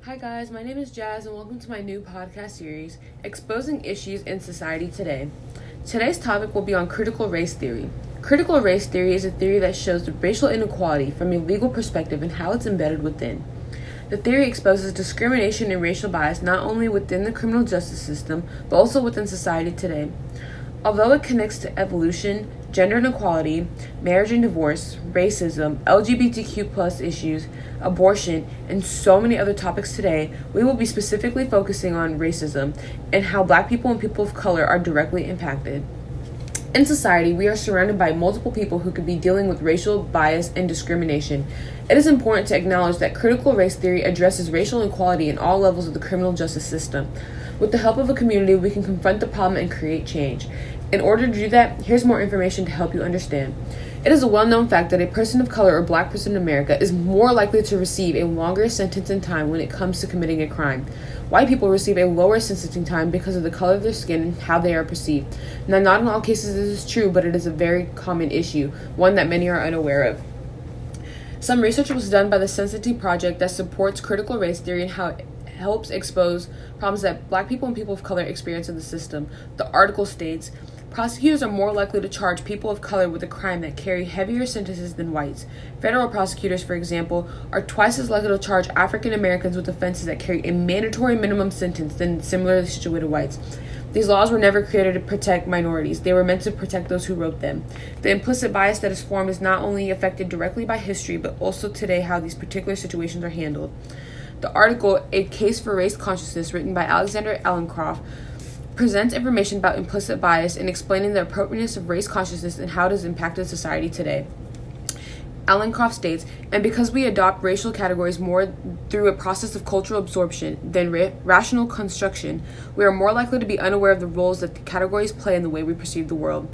Hi guys, my name is Jazz and welcome to my new podcast series, Exposing Issues in Society Today. Today's topic will be on critical race theory. Critical race theory is a theory that shows the racial inequality from a legal perspective and how it's embedded within. The theory exposes discrimination and racial bias not only within the criminal justice system, but also within society today. Although it connects to evolution, gender inequality, marriage and divorce, racism, LGBTQ+ issues, abortion, and so many other topics today, we will be specifically focusing on racism and how Black people and people of color are directly impacted. In society, we are surrounded by multiple people who could be dealing with racial bias and discrimination. It is important to acknowledge that critical race theory addresses racial inequality in all levels of the criminal justice system. With the help of a community, we can confront the problem and create change. In order to do that, here's more information to help you understand. It is a well-known fact that a person of color or Black person in America is more likely to receive a longer sentence in time when it comes to committing a crime. White people receive a lower sentencing time because of the color of their skin and how they are perceived. Now, not in all cases this is true, but it is a very common issue, one that many are unaware of. Some research was done by the Sensitivity Project that supports critical race theory and how it helps expose problems that Black people and people of color experience in the system. The article states, prosecutors are more likely to charge people of color with a crime that carry heavier sentences than whites. Federal prosecutors, for example, are twice as likely to charge African Americans with offenses that carry a mandatory minimum sentence than similarly situated whites. These laws were never created to protect minorities. They were meant to protect those who wrote them. The implicit bias that is formed is not only affected directly by history, but also today how these particular situations are handled. The article, A Case for Race Consciousness, written by Alexander Allencroft, presents information about implicit bias and explaining the appropriateness of race consciousness and how it has impacted society today. Allencroft states, and because we adopt racial categories more through a process of cultural absorption than rational construction, we are more likely to be unaware of the roles that the categories play in the way we perceive the world.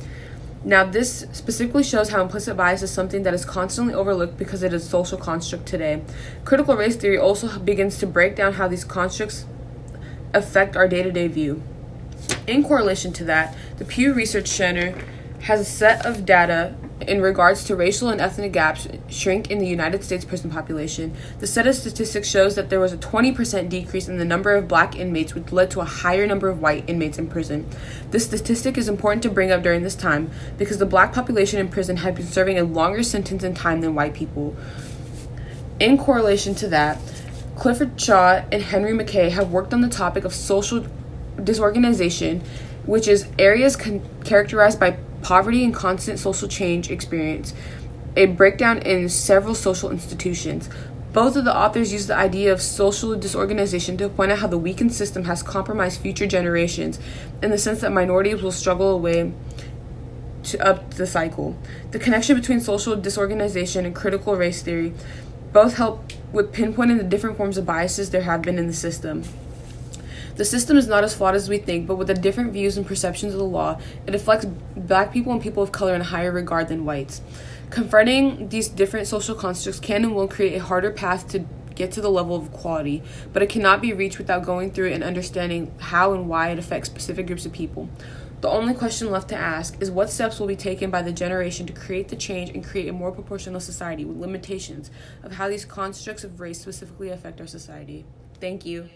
Now, this specifically shows how implicit bias is something that is constantly overlooked because it is a social construct today. Critical race theory also begins to break down how these constructs affect our day-to-day view. In correlation to that, the Pew Research Center has a set of data in regards to racial and ethnic gaps shrink in the United States prison population. The set of statistics shows that there was a 20% decrease in the number of Black inmates, which led to a higher number of white inmates in prison. This statistic is important to bring up during this time because the Black population in prison had been serving a longer sentence in time than white people. In correlation to that, Clifford Shaw and Henry McKay have worked on the topic of social disorganization, which is areas characterized by poverty and constant social change experience, a breakdown in several social institutions. Both of the authors use the idea of social disorganization to point out how the weakened system has compromised future generations in the sense that minorities will struggle away up the cycle. The connection between social disorganization and critical race theory both help with pinpointing the different forms of biases there have been in the system. The system is not as flawed as we think, but with the different views and perceptions of the law, it reflects Black people and people of color in a higher regard than whites. Confronting these different social constructs can and will create a harder path to get to the level of equality, but it cannot be reached without going through it and understanding how and why it affects specific groups of people. The only question left to ask is what steps will be taken by the generation to create the change and create a more proportional society with limitations of how these constructs of race specifically affect our society. Thank you.